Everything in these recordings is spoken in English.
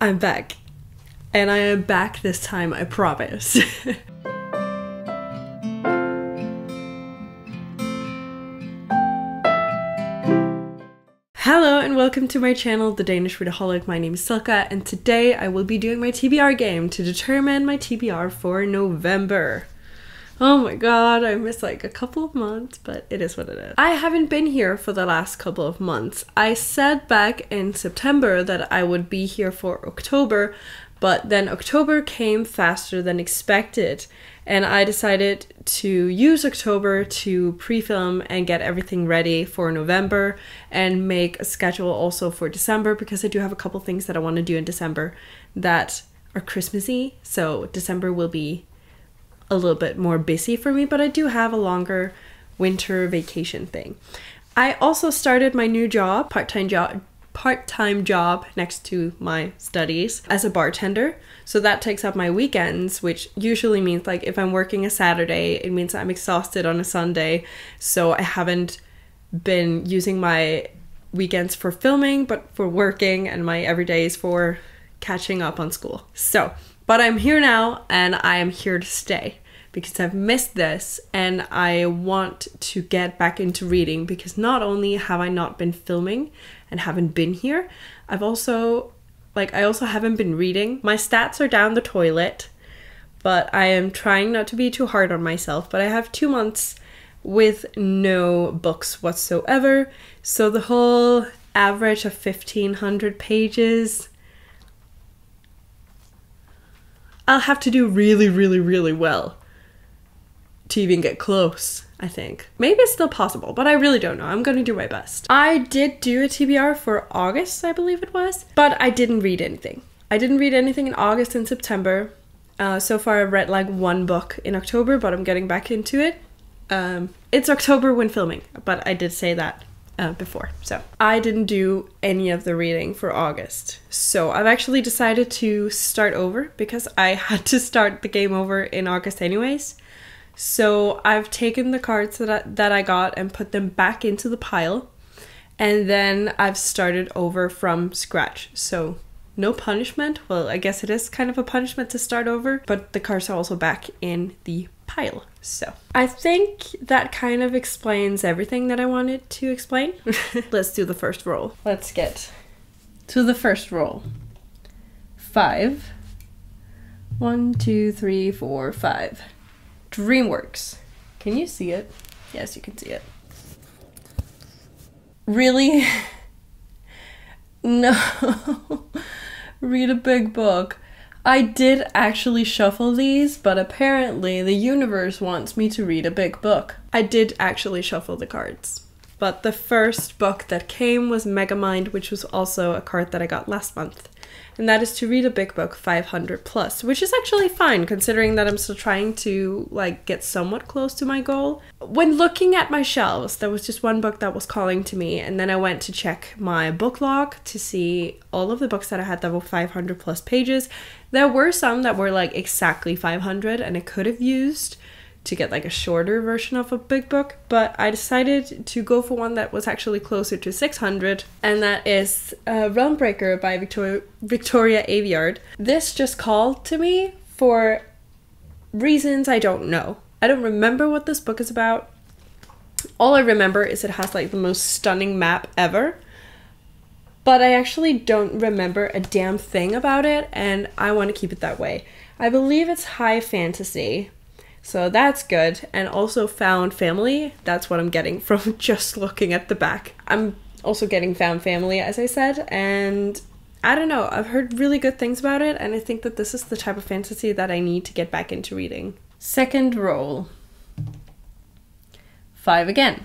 I'm back. And I am back this time, I promise. Hello and welcome to my channel, The Danish Readaholic. My name is Silke and today I will be doing my TBR game to determine my TBR for November. Oh my god, I missed like a couple of months, but it is what it is. I haven't been here for the last couple of months. I said back in September that I would be here for October, but then October came faster than expected and I decided to use October to pre-film and get everything ready for November and make a schedule also for December, because I do have a couple things that I want to do in December that are Christmassy, so December will be a little bit more busy for me, but I do have a longer winter vacation thing. I also started my new job, part-time job next to my studies as a bartender. So that takes up my weekends, which usually means like if I'm working a Saturday, it means I'm exhausted on a Sunday. So I haven't been using my weekends for filming, but for working, and my everydays for catching up on school. So, but I'm here now and I am here to stay because I've missed this and I want to get back into reading, because not only have I not been filming and haven't been here, I also haven't been reading. My stats are down the toilet, but I am trying not to be too hard on myself, but I have 2 months with no books whatsoever. So the whole average of 1,500 pages, I'll have to do really, really, really well to even get close, I think. Maybe it's still possible, but I really don't know. I'm gonna do my best. I did do a TBR for August, I believe it was, but I didn't read anything. I didn't read anything in August and September. So far I've read like 1 book in October, but I'm getting back into it. It's October when filming, but I did say that before. So I didn't do any of the reading for August. So I've actually decided to start over because I had to start the game over in August anyways. So I've taken the cards that I got and put them back into the pile, and then I've started over from scratch. So no punishment. Well, I guess it is kind of a punishment to start over, but the cards are also back in the pile. So I think that kind of explains everything that I wanted to explain. Let's do the first roll. Let's get to the first roll. 5. 1, 2, 3, 4, 5. DreamWorks. Can you see it? Yes, you can see it. Really? No. Read a big book. I did actually shuffle these, but apparently the universe wants me to read a big book. I did actually shuffle the cards. But the first book that came was Megamind, which was also a card that I got last month. And that is to read a big book 500 plus, which is actually fine considering that I'm still trying to like get somewhat close to my goal. When looking at my shelves, there was just one book that was calling to me, and then I went to check my book log to see all of the books that I had that were 500 plus pages. There were some that were like exactly 500 and I could have used to get like a shorter version of a big book, but I decided to go for one that was actually closer to 600, and that is Realmbreaker by Victoria Aveyard. This just called to me for reasons I don't know. I don't remember what this book is about. All I remember is it has like the most stunning map ever, but I actually don't remember a damn thing about it, and I want to keep it that way. I believe it's high fantasy, so that's good, and also found family. That's what I'm getting from just looking at the back. I'm also getting found family, as I said, and I don't know, I've heard really good things about it, and I think that this is the type of fantasy that I need to get back into reading. Second roll. 5 again.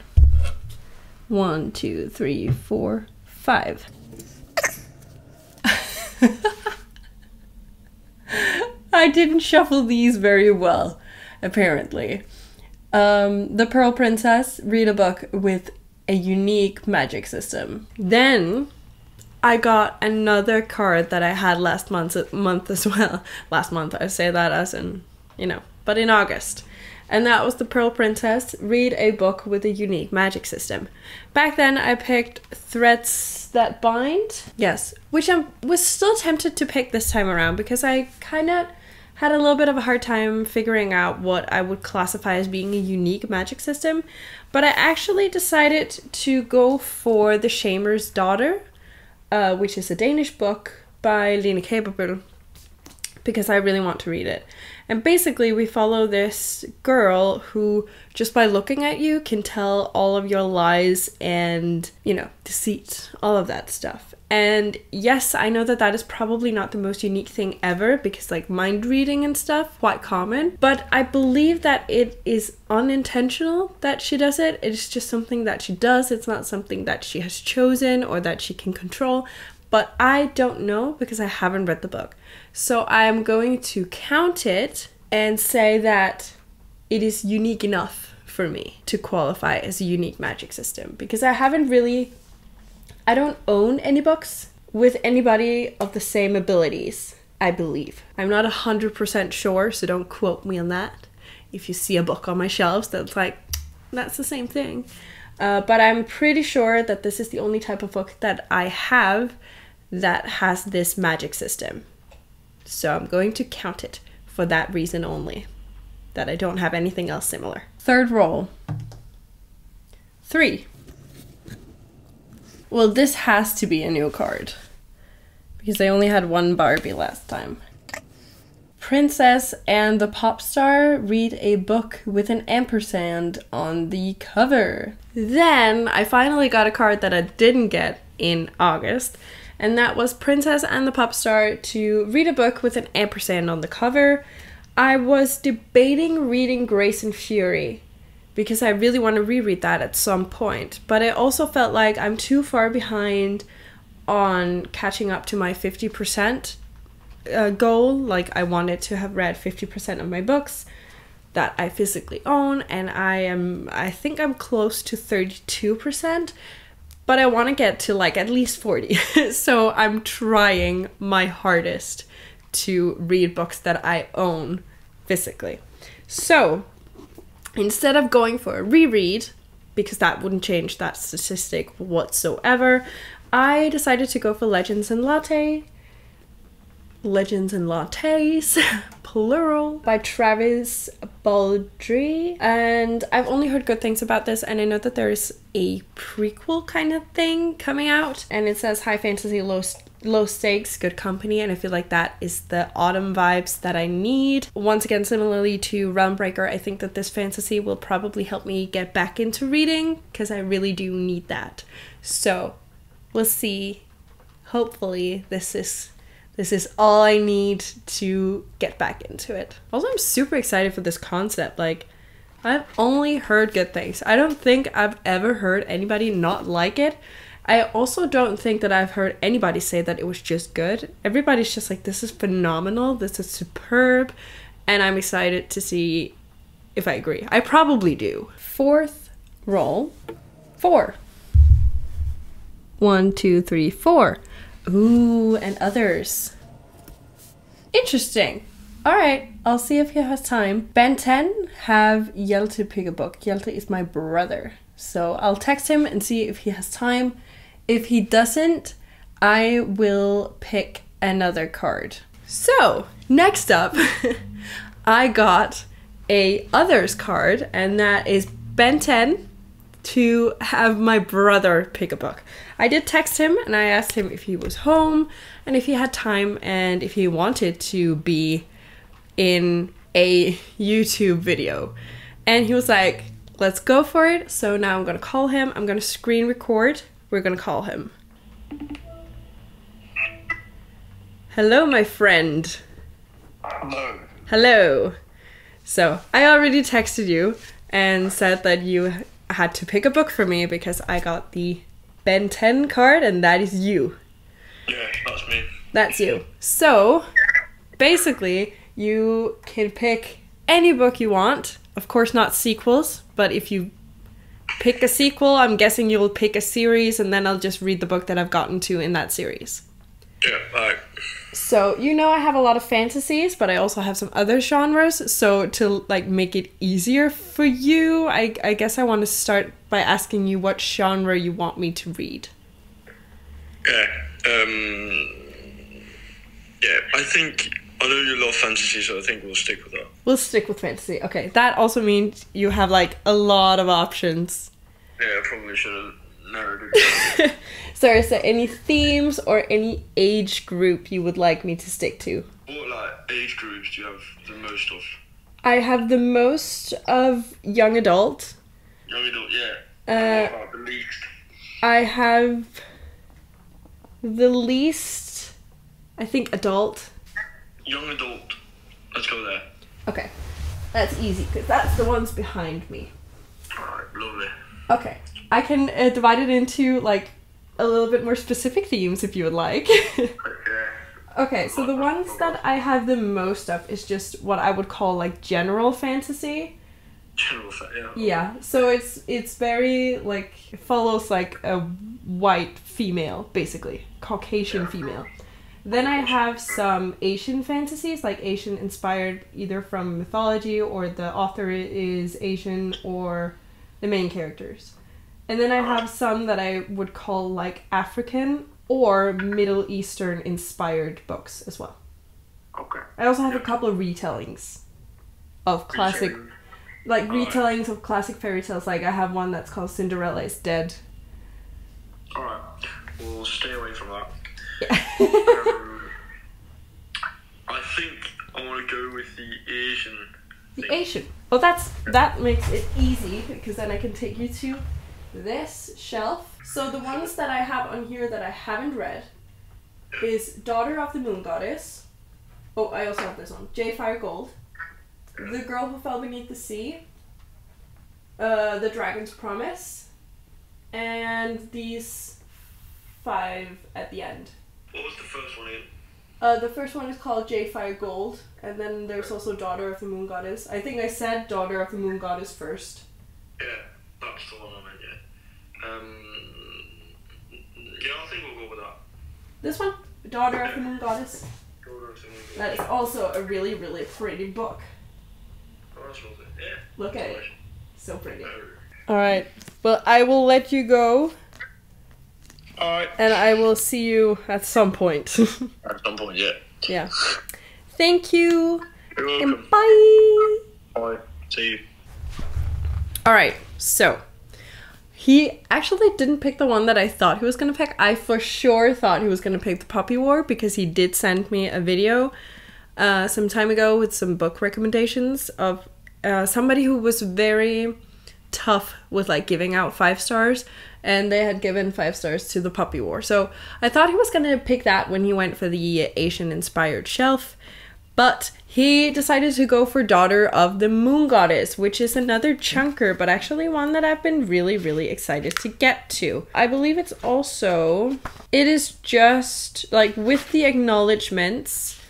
1, 2, 3, 4, 5. I didn't shuffle these very well, apparently. The Pearl Princess, read a book with a unique magic system. Then I got another card that I had last month as well. Last month, I say that as in, you know, but in August. and that was The Pearl Princess. Read a book with a unique magic system. Back then I picked Threads That Bind. Yes, which I was still tempted to pick this time around because I kind of had a little bit of a hard time figuring out what I would classify as being a unique magic system. But I actually decided to go for The Shamer's Daughter, which is a Danish book by Lene Kaaberbøl, because I really want to read it. And basically we follow this girl who, just by looking at you, can tell all of your lies and, you know, deceit, all of that stuff. And yes, I know that that is probably not the most unique thing ever, because like mind reading and stuff, quite common. But I believe that it is unintentional that she does it. It's just something that she does. It's not something that she has chosen or that she can control. But I don't know because I haven't read the book. So I'm going to count it and say that it is unique enough for me to qualify as a unique magic system. Because I don't own any books with anybody of the same abilities, I believe. I'm not 100% sure, so don't quote me on that. If you see a book on my shelves that's like, that's the same thing. But I'm pretty sure that this is the only type of book that I have that has this magic system. So I'm going to count it for that reason only, that I don't have anything else similar. Third roll. 3. Well, this has to be a new card, because I only had one Barbie last time. Princess and the Pop Star. Read a book with an ampersand on the cover. Then I finally got a card that I didn't get in August, and that was Princess and the Pop Star to read a book with an ampersand on the cover. I was debating reading Grace and Fury, because I really want to reread that at some point. But I also felt like I'm too far behind on catching up to my 50% goal. Like, I wanted to have read 50% of my books that I physically own, and I think I'm close to 32%, but I want to get to like at least 40. So I'm trying my hardest to read books that I own physically. So instead of going for a reread, because that wouldn't change that statistic whatsoever, I decided to go for Legends and Lattes, plural, by Travis Baldry. And I've only heard good things about this, and I know that there's a prequel kind of thing coming out, and it says high fantasy, low stakes, good company, and I feel like that is the autumn vibes that I need. Once again, similarly to Realmbreaker, I think that this fantasy will probably help me get back into reading, because I really do need that. So we'll see. Hopefully this is all I need to get back into it. Also, I'm super excited for this concept. Like, I've only heard good things. I don't think I've ever heard anybody not like it. I also don't think that I've heard anybody say that it was just good. Everybody's just like, this is phenomenal, this is superb, and I'm excited to see if I agree. I probably do. Fourth roll. 4. 1, 2, 3, 4. Ooh, and others. Interesting. Alright, I'll see if he has time. Ben 10, have Hjelte pick a book. Hjelte is my brother. So I'll text him and see if he has time. If he doesn't, I will pick another card. So, next up, I got a others card, and that is Ben 10 to have my brother pick a book. I did text him and I asked him if he was home and if he had time and if he wanted to be in a YouTube video. And he was like, let's go for it. So now I'm gonna call him. I'm gonna screen record. We're gonna call him. Hello, my friend. Hello. Hello. So I already texted you and said that you had to pick a book for me because I got the Ben 10 card, and that is you. Yeah, that's me. That's you. So basically you can pick any book you want. Of course not sequels, but if you pick a sequel, I'm guessing you'll pick a series, and then I'll just read the book that I've gotten to in that series. Yeah, right. So, you know, I have a lot of fantasies, but I also have some other genres. So to like make it easier for you, I guess I want to start by asking you what genre you want me to read. Yeah. Yeah, I know you love fantasy, so I think we'll stick with that. We'll stick with fantasy. Okay, that also means you have like a lot of options. Yeah, I probably should have narrowed it down. So is there any themes or any age group you would like me to stick to? What like age groups do you have the most of? I have the most of young adult. Young adult, yeah. What about the least? I have the least, I think, adult. Young adult. Let's go there. Okay, that's easy because that's the ones behind me. Alright, lovely. Okay, I can divide it into like a little bit more specific themes if you would like. Okay, so the ones that I have the most of is just what I would call like general fantasy. Yeah. Yeah, so it's very like, it follows like a white female, basically, Caucasian female. Then I have some Asian fantasies, like Asian inspired either from mythology or the author is Asian or the main characters. And then I have some that I would call like African or Middle Eastern inspired books as well. Okay. I also have a couple of retellings of classic, like retellings of classic fairy tales. Like I have one that's called Cinderella is Dead. Alright, we'll stay away from that. Yeah. I think I want to go with the Asian. The Asian. Well, that makes it easy because then I can take you to this shelf. So the ones that I have on here that I haven't read is Daughter of the Moon Goddess. Oh, I also have this one. Fire Gold. The Girl Who Fell Beneath the Sea. The Dragon's Promise. And these 5 at the end. What was the first one again? The first one is called Fire Gold, and then there's also Daughter of the Moon Goddess. I think I said Daughter of the Moon Goddess first. Yeah, that's the one I meant, yeah. I think we'll go with that. This one? Daughter of the Moon Goddess. Daughter of the Moon Goddess. That is also a really, really pretty book. Oh, that's lovely. Yeah. Look at it. So pretty. No. Alright, well, I will let you go. Alright. And I will see you at some point. At some point, yeah. Yeah. Thank you. You're welcome. And bye. Bye. See you. Alright, so he actually didn't pick the one that I thought he was going to pick. I for sure thought he was going to pick the Puppy War because he did send me a video some time ago with some book recommendations of somebody who was very tough with like giving out 5 stars, and they had given 5 stars to the Puppy War. So I thought he was going to pick that when he went for the Asian inspired shelf. But he decided to go for Daughter of the Moon Goddess, which is another chunker, but actually one that I've been really, really excited to get to. I believe it is just like with the acknowledgements,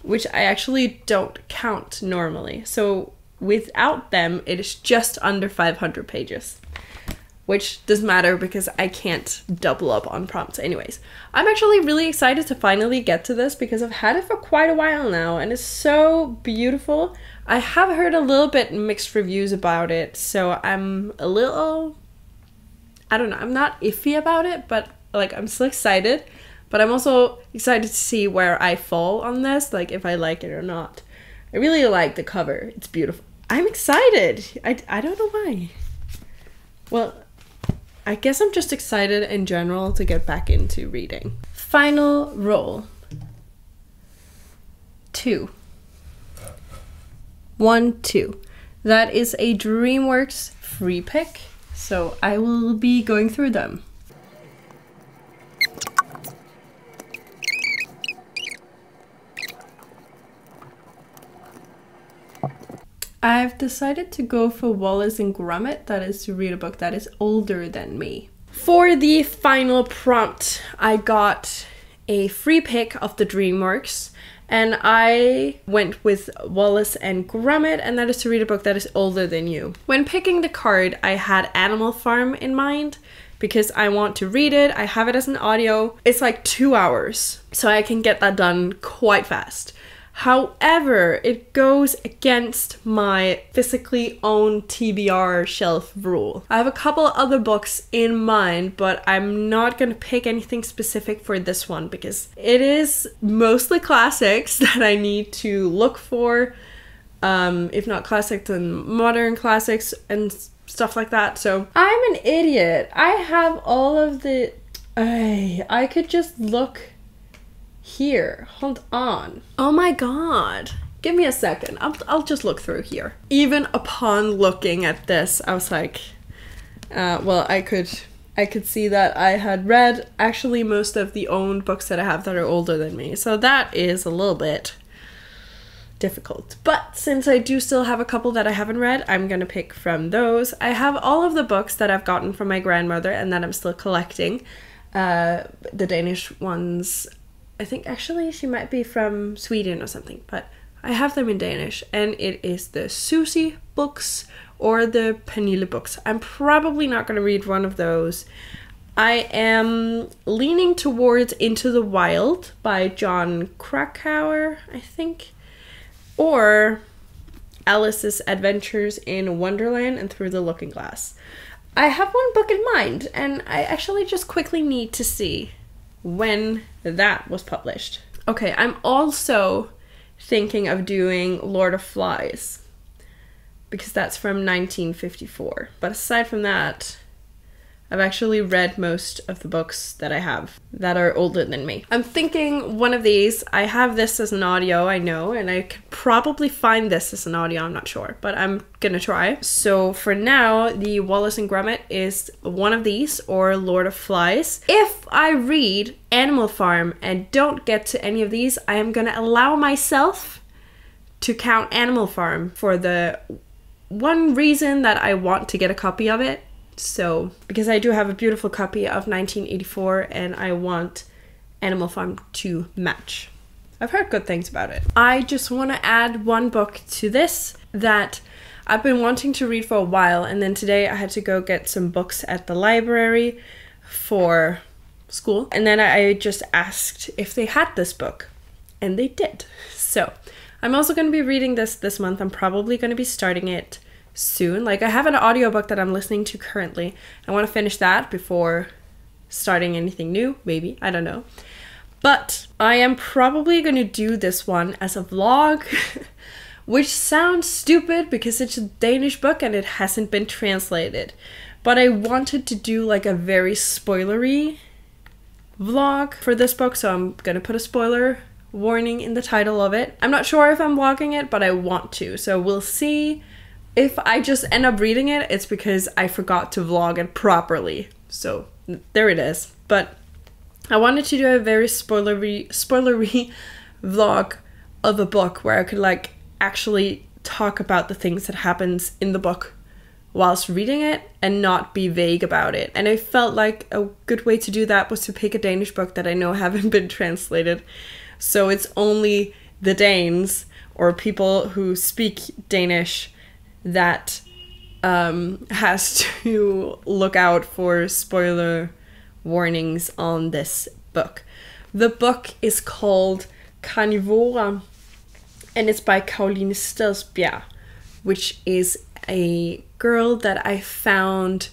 which I actually don't count normally. So without them, it is just under 500 pages. Which doesn't matter because I can't double up on prompts anyways. I'm actually really excited to finally get to this because I've had it for quite a while now and it's so beautiful. I have heard a little bit mixed reviews about it, so I'm a little, I don't know, I'm not iffy about it, but like I'm still excited. But I'm also excited to see where I fall on this, like if I like it or not. I really like the cover, it's beautiful. I'm excited, I don't know why. Well, I guess I'm just excited in general to get back into reading. Final roll. 2. 1, 2. That is a DreamWorks free pick, so I will be going through them. I've decided to go for Wallace and Gromit, that is to read a book that is older than me. For the final prompt, I got a free pick of the DreamWorks, and I went with Wallace and Gromit, and that is to read a book that is older than you. When picking the card, I had Animal Farm in mind, because I want to read it. I have it as an audio. It's like 2 hours, so I can get that done quite fast. However, it goes against my physically owned TBR shelf rule. I have a couple other books in mind, but I'm not going to pick anything specific for this one because it is mostly classics that I need to look for. If not classics, then modern classics and stuff like that. So I'm an idiot. I have all of the... I could just look... Here, hold on. Oh my god. Give me a second. I'll just look through here. Even upon looking at this, I was like, well, I could see that I had read actually most of the owned books that I have that are older than me. So that is a little bit difficult. But since I do still have a couple that I haven't read, I'm gonna pick from those. I have all of the books that I've gotten from my grandmother and that I'm still collecting. The Danish ones, I think actually she might be from Sweden or something, but I have them in Danish, and it is the Susie books or the Pernille books. I'm probably not going to read one of those. I am leaning towards Into the Wild by John Krakauer, I think, or Alice's Adventures in Wonderland and Through the Looking Glass. I have one book in mind, and I actually just quickly need to see when that was published. Okay, I'm also thinking of doing Lord of Flies because that's from 1954. But aside from that, I've actually read most of the books that I have that are older than me. I'm thinking one of these. I have this as an audio, I know, and I could probably find this as an audio, I'm not sure, but I'm gonna try. So for now, the Wallace and Gromit is one of these, or Lord of Flies. If I read Animal Farm and don't get to any of these, I am gonna allow myself to count Animal Farm for the one reason that I want to get a copy of it. So, because I do have a beautiful copy of 1984 and I want Animal Farm to match. I've heard good things about it. I just want to add one book to this that I've been wanting to read for a while, and then today I had to go get some books at the library for school, and then I just asked if they had this book, and they did. So, I'm also going to be reading this month. I'm probably going to be starting it soon. Like, I have an audiobook that I'm listening to currently. I want to finish that before starting anything new, maybe, I don't know. But I am probably going to do this one as a vlog, which sounds stupid because it's a Danish book and it hasn't been translated. But I wanted to do like a very spoilery vlog for this book, so I'm going to put a spoiler warning in the title of it. I'm not sure if I'm vlogging it, but I want to, so we'll see. If I just end up reading it, it's because I forgot to vlog it properly. So there it is. But I wanted to do a very spoilery vlog of a book where I could like actually talk about the things that happens in the book whilst reading it and not be vague about it. And I felt like a good way to do that was to pick a Danish book that I know haven't been translated. So it's only the Danes or people who speak Danish that has to look out for spoiler warnings on this book. The book is called Carnivora, and it's by Karoline Stadsbjerg, which is a girl that I found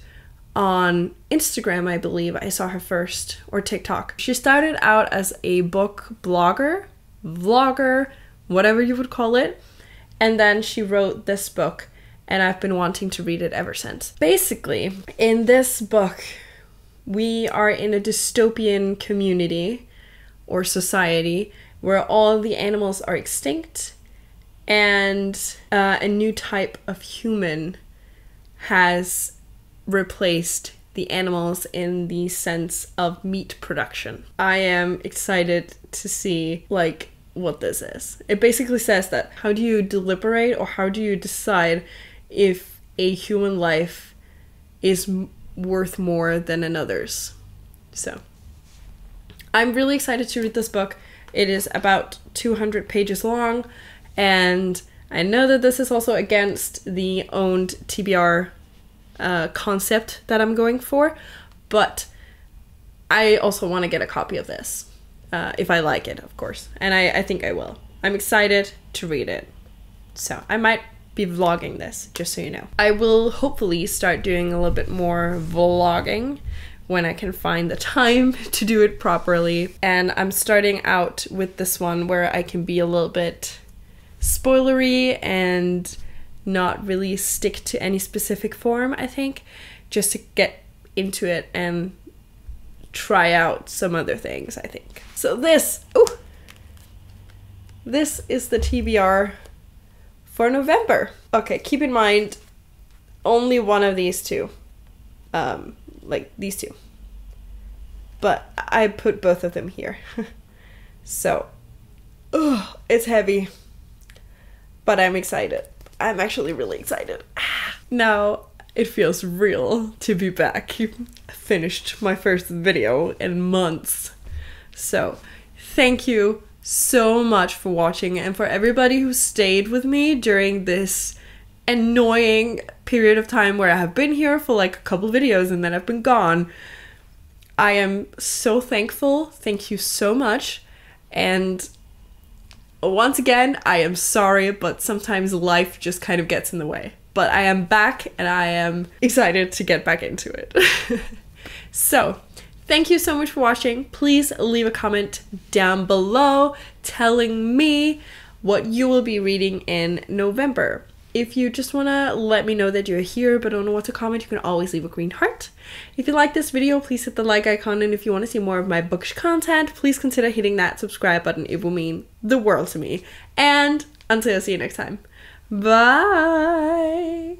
on Instagram, I believe. I saw her first, or TikTok. She started out as a book blogger, vlogger, whatever you would call it, and then she wrote this book, and I've been wanting to read it ever since. Basically, in this book, we are in a dystopian community or society where all the animals are extinct, and a new type of human has replaced the animals in the sense of meat production. I am excited to see like what this is. It basically says that how do you deliberate or how do you decide if a human life is worth more than another's. So I'm really excited to read this book. It is about 200 pages long, and I know that this is also against the owned TBR concept that I'm going for, But I also want to get a copy of this, if I like it, of course. And I think I will. I'm excited to read it. So I might be vlogging this, just so you know. I will hopefully start doing a little bit more vlogging when I can find the time to do it properly. And I'm starting out with this one where I can be a little bit spoilery and not really stick to any specific form, I think, just to get into it and try out some other things, I think. So this is the TBR for November. Okay, keep in mind, only one of these two, like these two, but I put both of them here. So, it's heavy, but I'm excited. I'm actually really excited. Now, it feels real to be back. I finished my first video in months. So, thank you so much for watching, and for everybody who stayed with me during this annoying period of time where I have been here for like a couple videos and then I've been gone. I am so thankful. Thank you so much. And once again, I am sorry, but sometimes life just kind of gets in the way. But I am back and I am excited to get back into it. So, thank you so much for watching. Please leave a comment down below telling me what you will be reading in November. If you just want to let me know that you're here but don't know what to comment, you can always leave a green heart. If you like this video, please hit the like icon, and if you want to see more of my bookish content, please consider hitting that subscribe button. It will mean the world to me. And until I see you next time, bye!